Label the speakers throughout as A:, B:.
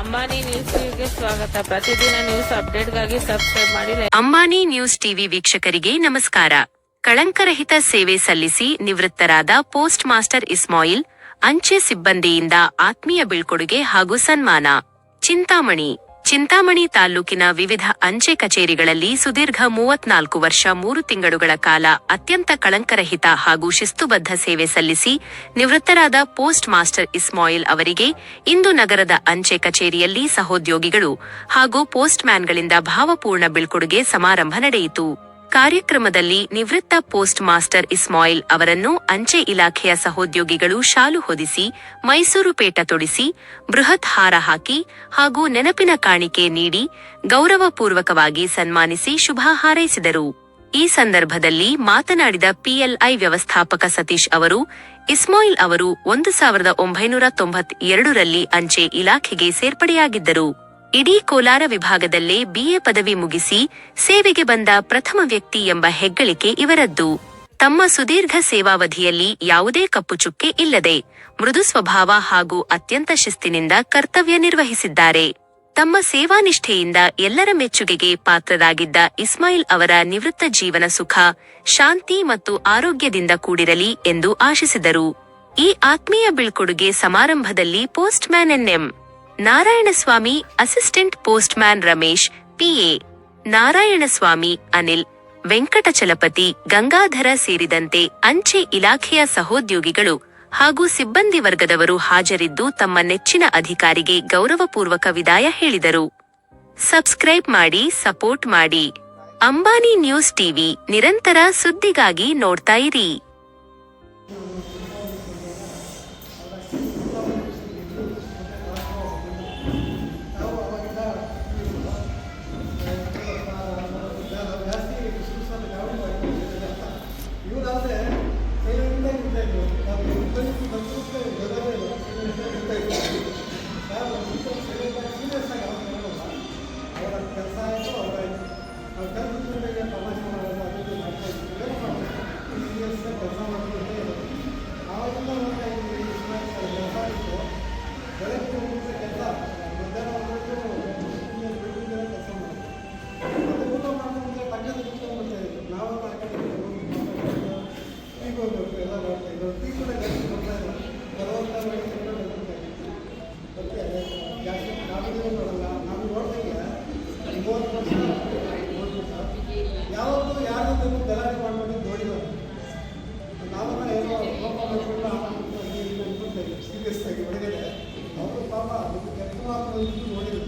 A: Ambani news ಟಿವಿಗೆ ಸ್ವಾಗತ. ಪ್ರತಿದಿನ ನ್ಯೂಸ್ ಅಪ್ಡೇಟ್ಗಾಗಿ ಸಬ್ಸ್ಕ್ರೈಬ್ ಮಾಡಿ.
B: ಅಂಬಾನಿ ನ್ಯೂಸ್ ಟಿವಿ ವೀಕ್ಷಕರಿಗೆ ನಮಸ್ಕಾರ. ಕಳಂಕರಹಿತ ಸೇವೆ ಸಲ್ಲಿಸಿ ನಿವೃತ್ತರಾದ ಪೋಸ್ಟ್ ಮಾಸ್ಟರ್ ಇಸ್ಮಾಯಿಲ್ ಅಂಚೆ ಸಿಬ್ಬಂದಿಯಿಂದ ಆತ್ಮೀಯ ಬೀಳ್ಕೊಡುಗೆ ಹಾಗೂ ಸನ್ಮಾನ. ಚಿಂತಾಮಣಿ ತಾಲೂಕಿನ ವಿವಿಧ ಅಂಚೆ ಕಚೇರಿಗಳಲ್ಲಿ ಸುದೀರ್ಘ 34 ವರ್ಷ 3 ತಿಂಗಳುಗಳ ಕಾಲ ಅತ್ಯಂತ ಕಳಂಕರಹಿತ ಹಾಗೂ ಶಿಸ್ತುಬದ್ಧ ಸೇವೆ ಸಲ್ಲಿಸಿ ನಿವೃತ್ತರಾದ ಪೋಸ್ಟ್ ಮಾಸ್ಟರ್ ಇಸ್ಮಾಯಿಲ್ ಅವರಿಗೆ ಇಂದು ನಗರದ ಅಂಚೆ ಕಚೇರಿಯಲ್ಲಿ ಸಹೋದ್ಯೋಗಿಗಳು ಹಾಗೂ ಪೋಸ್ಟ್ ಮ್ಯಾನ್ಗಳಿಂದ ಭಾವಪೂರ್ಣ ಬೀಳ್ಕೊಡುಗೆ ಸಮಾರಂಭ ನಡೆಯಿತು. ಕಾರ್ಯಕ್ರಮದಲ್ಲಿ ನಿವೃತ್ತ ಪೋಸ್ಟ್ ಮಾಸ್ಟರ್ ಇಸ್ಮಾಯಿಲ್ ಅವರನ್ನು ಅಂಚೆ ಇಲಾಖೆಯ ಸಹೋದ್ಯೋಗಿಗಳು ಶಾಲು ಹೊದಿಸಿ, ಮೈಸೂರು ಪೇಟ ತೊಡಿಸಿ, ಬೃಹತ್ ಹಾರ ಹಾಕಿ ಹಾಗೂ ನೆನಪಿನ ಕಾಣಿಕೆ ನೀಡಿ ಗೌರವಪೂರ್ವಕವಾಗಿ ಸನ್ಮಾನಿಸಿ ಶುಭ ಹಾರೈಸಿದರು. ಈ ಸಂದರ್ಭದಲ್ಲಿ ಮಾತನಾಡಿದ ಪಿಎಲ್ಐ ವ್ಯವಸ್ಥಾಪಕ ಸತೀಶ್ ಅವರು, ಇಸ್ಮಾಯಿಲ್ ಅವರು 1992ರಲ್ಲಿ ಅಂಚೆ ಇಲಾಖೆಗೆ ಸೇರ್ಪಡೆಯಾಗಿದ್ದರು. ಇಡೀ ಕೋಲಾರ ವಿಭಾಗದಲ್ಲೇ ಬಿಎ ಪದವಿ ಮುಗಿಸಿ ಸೇವೆಗೆ ಬಂದ ಪ್ರಥಮ ವ್ಯಕ್ತಿ ಎಂಬ ಹೆಗ್ಗಳಿಕೆ ಇವರದ್ದು. ತಮ್ಮ ಸುದೀರ್ಘ ಸೇವಾವಧಿಯಲ್ಲಿ ಯಾವುದೇ ಕಪ್ಪುಚುಕ್ಕೆ ಇಲ್ಲದೆ ಮೃದು ಸ್ವಭಾವ ಹಾಗೂ ಅತ್ಯಂತ ಶಿಸ್ತಿನಿಂದ ಕರ್ತವ್ಯ ನಿರ್ವಹಿಸಿದ್ದಾರೆ. ತಮ್ಮ ಸೇವಾನಿಷ್ಠೆಯಿಂದ ಎಲ್ಲರ ಮೆಚ್ಚುಗೆಗೆ ಪಾತ್ರರಾಗಿದ್ದ ಇಸ್ಮಾಯಿಲ್ ಅವರ ನಿವೃತ್ತ ಜೀವನ ಸುಖ, ಶಾಂತಿ ಮತ್ತು ಆರೋಗ್ಯದಿಂದ ಕೂಡಿರಲಿ ಎಂದು ಆಶಿಸಿದರು. ಈ ಆತ್ಮೀಯ ಬೀಳ್ಕೊಡುಗೆ ಸಮಾರಂಭದಲ್ಲಿ postman NM Narayanaswamy, assistant postman Ramesh, PA Narayanaswamy, Anil, Venkatachalapathi, Gangadhara ಸೇರಿದಂತೆ ಅಂಚೆ ಇಲಾಖೆಯ ಸಹೋದ್ಯೋಗಿಗಳು ಹಾಗೂ ಸಿಬ್ಬಂದಿ ವರ್ಗದವರು ಹಾಜರಿದ್ದು ತಮ್ಮ ನೆಚ್ಚಿನ ಅಧಿಕಾರಿಗೆ ಗೌರವಪೂರ್ವಕ ವಿದಾಯ ಹೇಳಿದರು. ಸಬ್ಸ್ಕ್ರೈಬ್ ಮಾಡಿ, ಸಪೋರ್ಟ್ ಮಾಡಿ. ಅಂಬಾನಿ ನ್ಯೂಸ್ ಟಿವಿ ನಿರಂತರ ಸುದ್ದಿಗಾಗಿ ನೋಡ್ತಾ ಇರಿ.
C: ಯಾವತ್ತೂ ಯಾರು ಗಲಾಟೆ ಮಾಡ್ಕೊಂಡು ನೋಡಿಲ್ಲ. ನಾವೆಲ್ಲ ಏನೋ ಸೀರಿಯಸ್ ಆಗಿ ಹೊಡೆದಿದೆ. ಅವರು ಪಾಪ ಅದಕ್ಕೆ ಕೆಟ್ಟ ಮಾತು ನೋಡಿದ್ರು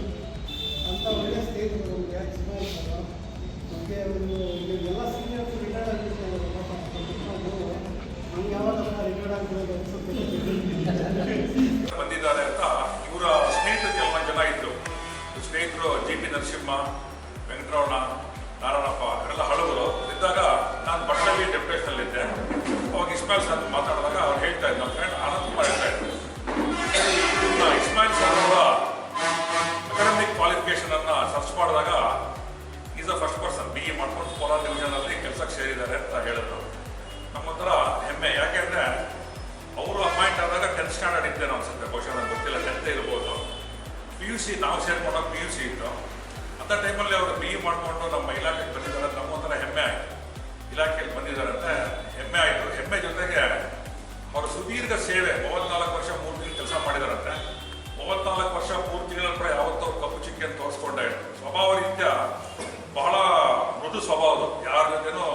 C: ಅಂತ ಒಳ್ಳೆಯ ಸ್ನೇಹಿತರು ನಮಗೆ ನಮಗೆ ಎಲ್ಲ ಸೀನಿಯರ್ಸ್ ರಿಟೈರ್ಡ್ ಆಗಿರ್ತಾರೆ. ಪಾಪ ನಮ್ಗೆ ಯಾವಾಗ ರಿಟೈರ್ಡ್ ಆಗಿರೋದು ಅನ್ಸುತ್ತೆ
D: ಬಂದಿದ್ದಾರೆ ಅಂತ ಇವರ ಸ್ನೇಹಿತರು ಕೆಲವು ಜನ ಇದ್ರು. ಸ್ನೇಹಿತರು ಜಿ.ಪಿ. ನರಸಿಂಹ, ವೆಂಕಟರಮಣ, ನಾರಾಯಣಪ್ಪ ಇವರೆಲ್ಲ ಹಳಬರು ಇದ್ದಾಗ ನಾನು ಬಟ್ಟಲಿ ಡೆಪ್ಯುಟೇಷನಲ್ಲಿದ್ದೆ. ಅವಾಗ ಇಸ್ಮಾಯಿಲ್ ಸರ್ ಮಾತಾಡಿದಾಗ ಅವ್ರು ಹೇಳ್ತಾ ಇದ್ರು, ನಮ್ಮ ಫ್ರೆಂಡ್ ಆನಂದ್ ಕುಮಾರ್ ಹೇಳ್ತಾ ಇದ್ರು, ಇಸ್ಮಾಯಿಲ್ ಸರ್ ಅವರ ಅಕಾಡೆಮಿಕ್ ಕ್ವಾಲಿಫಿಕೇಶನ್ ಅನ್ನ ಸರ್ಚ್ ಮಾಡಿದಾಗ is a first person BE ಮಾಡ್ಕೊಂಡು ಕೋಲಾರ ಡಿವಿಷನಲ್ಲಿ ಕೆಲಸಕ್ಕೆ ಸೇರಿದ್ದಾರೆ ಅಂತ ಹೇಳಿದ್ರು. ನಮ್ಮೊಂಥರ ಹೆಮ್ಮೆ. ಯಾಕೆಂದ್ರೆ ಅವರು ಅಪಾಯಿಂಟ್ ಆದಾಗ 10th ಸ್ಟ್ಯಾಂಡರ್ಡ್ ಇದ್ದೇನೆ ಅನ್ಸುತ್ತೆ, ಬಹುಶಃ ನನಗೆ ಗೊತ್ತಿಲ್ಲ, 10th ಇರ್ಬೋದು. PUC ನಾವು ಸೇರ್ಕೊಂಡಾಗ PUC ಇತ್ತು. ಅಂಥ ಟೈಮಲ್ಲಿ ಅವರು BE ಮಾಡಿಕೊಂಡು ನಮ್ಮ ಇಲಾಖೆಗೆ ಬಂದಿದ್ದಾರೆ. ನಮ್ಮೊಂಥರ ಹೆಮ್ಮೆ ಆಯಿತು. ಇಲಾಖೆಯಲ್ಲಿ ಬಂದಿದ್ದಾರೆ ಅಂತ ಹೆಮ್ಮೆ ಆಯಿತು. ಹೆಮ್ಮೆ ಜೊತೆಗೆ ಅವರ ಸುದೀರ್ಘ ಸೇವೆ 34 ವರ್ಷ 3 ತಿಂಗಳು ಕೆಲಸ ಮಾಡಿದಾರಂತೆ. 34 ವರ್ಷ 3 ತಿಂಗಳ ಕೂಡ ಯಾವತ್ತೂ ಅವ್ರು ಕಪ್ಪು ಚಿಕ್ಕಿಯನ್ನು ತೋರಿಸ್ಕೊಂಡೇ ಇತ್ತು. ಸ್ವಭಾವ ರೀತ್ಯ ಬಹಳ ಮೃದು ಸ್ವಭಾವದು. ಯಾರ ಜೊತೆನೂ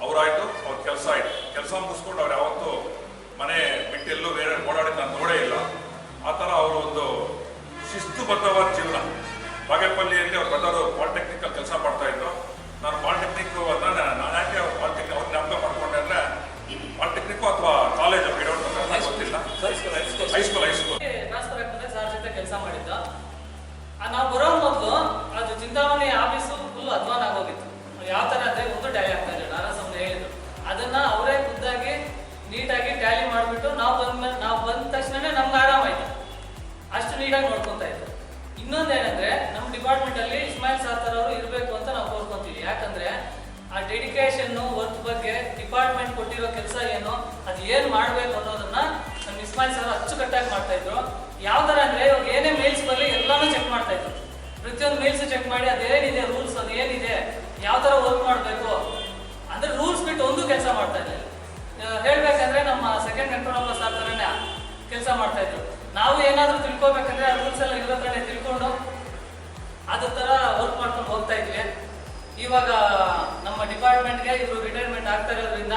D: ಅವರಾಯಿತು, ಅವ್ರ ಕೆಲಸ ಆಯಿತು. ಕೆಲಸ ಮುಗಿಸ್ಕೊಂಡು ಅವ್ರು ಯಾವತ್ತೂ ಮನೆ ಬಿಟ್ಟೆಲ್ಲೂ ಬೇರೆ ಓಡಾಡಿ ನಾನು ನೋಡೇ ಇಲ್ಲ. ಆ ಥರ ಅವರು ಒಂದು ಶಿಸ್ತುಬದ್ಧವಾದ ಜೀವನ. ಬಾಗೇಪಲ್ಲಿಯಲ್ಲಿ ಅವ್ರ ಬ್ರದರು ಪಾಲಿಟೆಕ್ನಿಕಲ್ ಕೆಲಸ ಮಾಡ್ತಾ ಇದ್ರು. ನಾನು ಪಾಲಿಟೆಕ್ನಿಕ್ ನಾನು ಯಾಕೆ ಪಾಲಿಟೆಕ್ನಿಕ್ ಅವ್ರು ಜ್ಞಾಪಕ ಮಾಡ್ಕೊಂಡೆ ಅಂದರೆ ಪಾಲಿಟೆಕ್ನಿಕ್ಕು ಅಥವಾ ಕಾಲೇಜು ಗೊತ್ತಿಲ್ಲ, ಹೈಸ್ಕೂಲ್
E: ಸರ್ ಜೊತೆ ಕೆಲಸ ಮಾಡಿದ್ದ. ನಾವು ಬರೋ ಮೊದಲು ಅದು ಚಿಂತಾಮಣಿ ಆಫೀಸು ಫುಲ್ ಅಧ್ವಾನ ಆಗೋಗಿತ್ತು. ಯಾವ ಥರ ಅಂದರೆ ಒಂದು ಟ್ಯಾಲಿ ಆಗ್ತಾ ಇಲ್ಲ. ನಾನು ಸುಮ್ಮನೆ ಹೇಳಿದ್ರು ಅದನ್ನ ಅವರೇ ಖುದ್ದಾಗಿ ನೀಟಾಗಿ ಟ್ಯಾಲಿ ಮಾಡಿಬಿಟ್ಟು ನಾವು ಬಂದ ತಕ್ಷಣನೇ ನಮ್ಗೆ ಆರಾಮಾಯ್ತು. ಅಷ್ಟು ನೀಟಾಗಿ ನೋಡ್ಕೊತಾ ಇದ್ರು. ಇನ್ನೊಂದೇನೆಂದ್ರೆ ನಮ್ಮ ಡಿಪಾರ್ಟ್ಮೆಂಟಲ್ಲಿ ಇಸ್ಮಾಯಿಲ್ ಸಾತರ್ ಅವರು ಇರಬೇಕು ಅಂತ ನಾವು ಕೋರ್ಕೊಂತೀವಿ. ಯಾಕಂದ್ರೆ ಆ ಡೆಡಿಕೇಶನ್ ವರ್ಕ್ ಬಗ್ಗೆ ಡಿಪಾರ್ಟ್ಮೆಂಟ್ ಕೊಟ್ಟಿರೋ ಕೆಲಸ ಏನು, ಅದು ಏನು ಮಾಡಬೇಕು ಅನ್ನೋದನ್ನ ನಮ್ಮ ಇಸ್ಮಾಯಿಲ್ ಸರ್ ಅಚ್ಚುಕಟ್ಟಾಗಿ ಮಾಡ್ತಾ ಇದ್ರು. ಯಾವ ಥರ ಅಂದರೆ ಇವಾಗ ಏನೇ ಮೇಲ್ಸ್ ಬರಲಿ ಎಲ್ಲ ಎಲ್ಲಾನು ಚೆಕ್ ಮಾಡ್ತಾ ಇದ್ರು. ಪ್ರತಿಯೊಂದು ಮೇಲ್ಸ್ ಚೆಕ್ ಮಾಡಿ ಅದೇನಿದೆ ರೂಲ್ಸ್, ಅದೇನಿದೆ, ಯಾವ ಥರ ವರ್ಕ್ ಮಾಡಬೇಕು ಅಂದರೆ ರೂಲ್ಸ್ ಬಿಟ್ಟು ಒಂದು ಕೆಲಸ ಮಾಡ್ತಾ ಇರಲಿಲ್ಲ. ಹೇಳ್ಬೇಕಂದ್ರೆ ನಮ್ಮ ಸೆಕೆಂಡ್ ಕಂಟ್ರೋಲ್ ಸರ್ ಥರನೇ ಕೆಲಸ ಮಾಡ್ತಾ ಇದ್ರು. ನಾವು ಏನಾದರೂ ತಿಳ್ಕೊಬೇಕಂದ್ರೆ ಆ ರೂಲ್ಸ್ ಎಲ್ಲ ಇರೋ ಕಡೆ ತಿಳ್ಕೊಂಡು ಅದ್ರ ಥರ ವರ್ಕ್ ಮಾಡ್ಕೊಂಡು ಹೋಗ್ತಾ ಇದ್ವಿ. ಇವಾಗ ನಮ್ಮ ಡಿಪಾರ್ಟ್ಮೆಂಟ್ಗೆ ಇವರು ರಿಟೈರ್ಮೆಂಟ್ ಆಗ್ತಾ ಇರೋದ್ರಿಂದ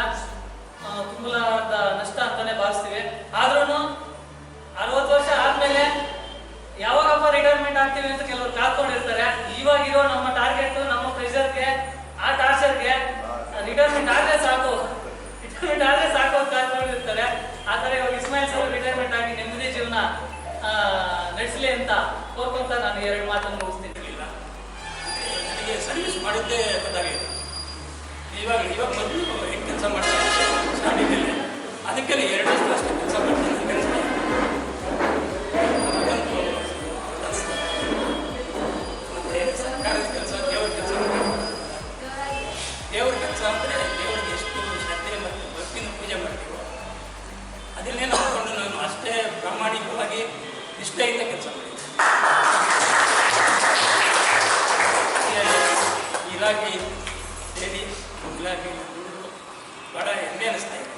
E: ತುಂಬಲಾದ ನಷ್ಟ ಅಂತಾನೆ ಭಾವಿಸ್ತೀವಿ. ಆದ್ರೂ 60 ವರ್ಷ ಆದ್ಮೇಲೆ ಯಾವಾಗಪ್ಪ ರಿಟೈರ್ಮೆಂಟ್ ಆಗ್ತೀವಿ ಅಂತ ಕೆಲವರು ಕಾದ್ಕೊಂಡಿರ್ತಾರೆ. ಇವಾಗಿರೋ ನಮ್ಮ ಟಾರ್ಗೆಟ್, ನಮ್ಮ ಪ್ರೆಷರ್ಗೆ, ಆ ಟಾರ್ಚರ್ಗೆ ರಿಟೈರ್ಮೆಂಟ್ ಆದ್ರೆ ಸಾಕು ಅಂತ ಕಾದ್ಕೊಂಡಿರ್ತಾರೆ. ಆ ಥರ ಇವಾಗ ಇಸ್ಮಾಯಿಲ್ ಸರ್ ರಿಟೈರ್ಮೆಂಟ್ ಆಗಿ ನೆಮ್ಮದಿ ಜೀವನ ನಡೆಸಲಿ ಅಂತ ಕೋರ್ಕೊಂತ ನಾನು 2 ಮಾತನ್ನು ಮುಗಿಸ್ತೀನಿ.
F: ನನಗೆ ಸರ್ವಿಸ್ ಮಾಡಿದ್ದೇ ಗೊತ್ತಾಗಿದೆ. ಇವಾಗ ಮೊದಲು ಹೆಂಗೆ ಕೆಲಸ ಮಾಡ್ತಾರೆ ಸ್ಟಾರ್ಟಿಂಗಲ್ಲಿ, ಅದಕ್ಕೆಲ್ಲ 2 ವರ್ಷ ಅಷ್ಟೇ ಕೆಲಸ ಮಾಡ್ತೀನಿ ಕೆಲಸ. ಮತ್ತು ಸರ್ಕಾರದ ಕೆಲಸ, ದೇವ್ರ ಕೆಲಸ ಅಂದರೆ ದೇವರಿಗೆ ಎಷ್ಟು ಶ್ರದ್ಧೆ ಮತ್ತು ಭಕ್ತಿನ ಪೂಜೆ ಮಾಡ್ತೀವೋ ಅದನ್ನೇ ನಂಬಿಕೊಂಡು ನಾನು ಅಷ್ಟೇ ಪ್ರಾಮಾಣಿಕವಾಗಿ ನಿಷ್ಠೆಯಿಂದ ಕೆಲಸ ಮಾಡಿದ್ದೀನಿ. ಇಲಾಖೆ ಸೇರಿ ಇಲಾಖೆ ದುಡಿದು ಭಾಳ ಹೆಮ್ಮೆ ಅನ್ನಿಸ್ತಾ ಇದೆ.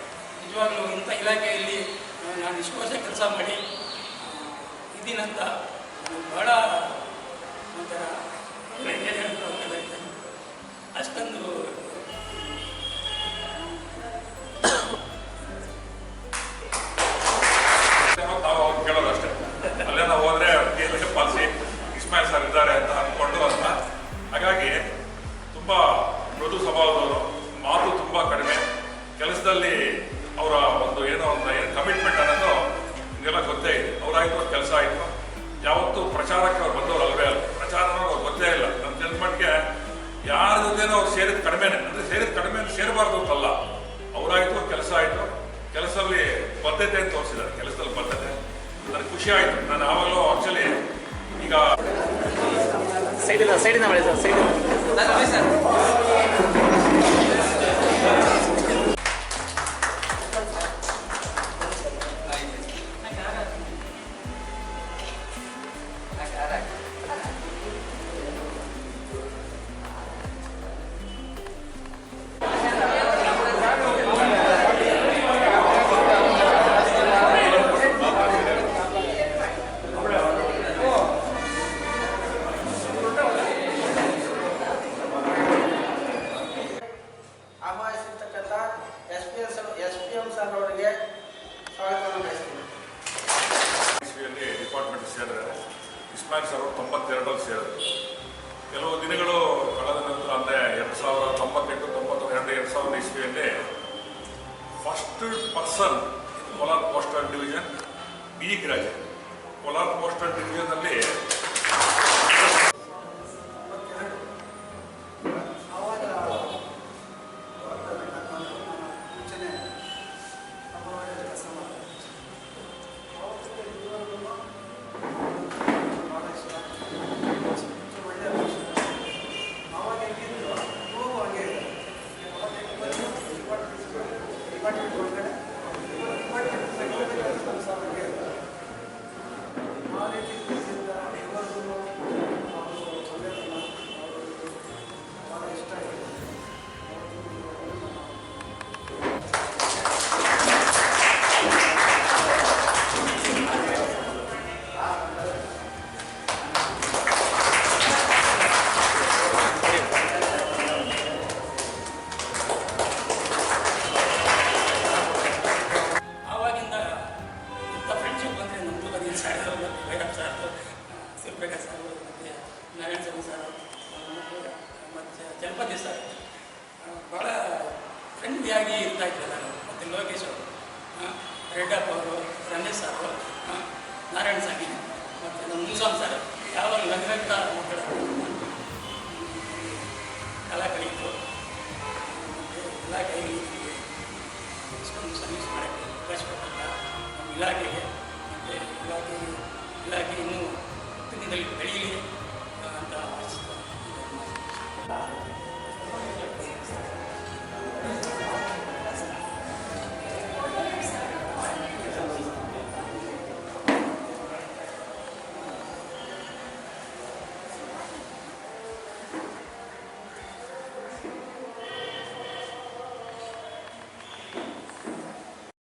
F: ನಿಜವಾಗ್ಲೂ ಇಂಥ ಇಲಾಖೆಯಲ್ಲಿ ನಾನು ಇಷ್ಟು ವರ್ಷ ಕೆಲಸ ಮಾಡಿ ಇದ್ದೀನಂತ ಭಾಳ ಒಂಥರ ಅಷ್ಟೊಂದು
D: ನಾವು ಅವ್ರು ಕೇಳೋದು ಅಷ್ಟೇ. ಅಲ್ಲೇ ನಾವು ಹೋದ್ರೆ ಕೇಳಿದ್ರೆ ಪಾಲಿಸಿ ಇಸ್ಮಾಯಿಲ್ ಸರ್ ಇದ್ದಾರೆ ಅಂತ ಅಂದ್ಕೊಂಡು ಅಂತ. ಹಾಗಾಗಿ ತುಂಬಾ ಮೃದು ಸ್ವಭಾವದವರು, ಮಾತು ತುಂಬಾ ಕಡಿಮೆ, ಕೆಲಸದಲ್ಲಿ ಅವರ ಒಂದು ಏನು ಕಮಿಟ್ಮೆಂಟ್ ಅನ್ನೋದು ನಿಮಗೆಲ್ಲ ಗೊತ್ತೇ ಇದೆ. ಅವರಾಯ್ತು ಅವ್ರ ಕೆಲಸ ಆಯಿತು. ಯಾವತ್ತೂ ಪ್ರಚಾರಕ್ಕೆ ಅವ್ರು ಬಂದವರು ಅಲ್ವೇ ಅಲ್ಲ, ಪ್ರಚಾರ ಅವ್ರು ಗೊತ್ತೇ ಇಲ್ಲ. ನಮ್ಮ ಜನ್ಮಟ್ಟಿಗೆ ಯಾರ ಜೊತೆನೋ ಅವ್ರು ಸೇರಿದ ಕಡಿಮೆನೆ, ಅಂದರೆ ಸೇರಿದ ಕಡಿಮೆ ಸೇರಬಾರ್ದು ಅಂತಲ್ಲ. ಅವರಾಯ್ತು ಅವ್ರ ಕೆಲಸ ಆಯಿತು. ಕೆಲಸದಲ್ಲಿ ಬದ್ಧತೆ ಅಂತ ತೋರಿಸಿದ್ದಾರೆ, ಕೆಲಸದಲ್ಲಿ ಬದ್ಧತೆ. ನನಗೆ ಖುಷಿ ಆಯಿತು. ನಾನು ಆವಾಗಲೂ ಆ್ಯಕ್ಚುಲಿ ಈಗ
E: ಸೈಡಿಂದ ಮಾಡಿ ಸರ್, ಸೈಡಿಂದ ಸರ್.
D: ಡಿಪಾರ್ಟ್ಮೆಂಟ್ ಸೇರಿದ್ರೆ ಇಸ್ಮಾಯಿಲ್ ಸರ್ 92ರಲ್ಲಿ ಸೇರಿದ್ರು. ಕೆಲವು ದಿನಗಳು ಕಳೆದ ನಂತರ ಅಂದರೆ 2098, 92, 2000 ಇಸ್ವಿಯಲ್ಲಿ first person Kolar postal division B graduate. Kolar postal ಡಿವಿಷನಲ್ಲಿ
F: ಜನಪದಿ ಸರ್ ಭಾಳ ಫ್ರೆಂಡ್ಲಿಯಾಗಿ ಇರ್ತಾ ಇದ್ದೆ ನಾನು. ಮತ್ತು ಲೋಕೇಶ್ ಅವರು, ರೆಡ್ಡಪ್ಪ ಅವರು, ರಮೇಶ್ ಸಾರು, ನಾರಾಯಣ ಸ್ವಾಮಿ ಮತ್ತು ನಮ್ಮ ಮುನ್ಸ್ವಾಮಿ ಸರ್ ಯಾವಾಗ ನಗರಗ್ತಾ ಮಕ್ಕಳ ಕಲಾ ಕಲಿತು ಮತ್ತು ಇಲಾಖೆಗೆ ಇಷ್ಟೊಂದು ಸರ್ವಿಸ್ ಮಾಡೋಕ್ಕೆ ಅವಕಾಶ ಕೊಟ್ಟಂತ ನಮ್ಮ ಇಲಾಖೆಗೆ ಮತ್ತು ಇಲಾಖೆ ಇನ್ನೂ ದಿನದಲ್ಲಿ ಬೆಳೀಲಿ ಅಂತ ಆಶಿಸ್ತಾ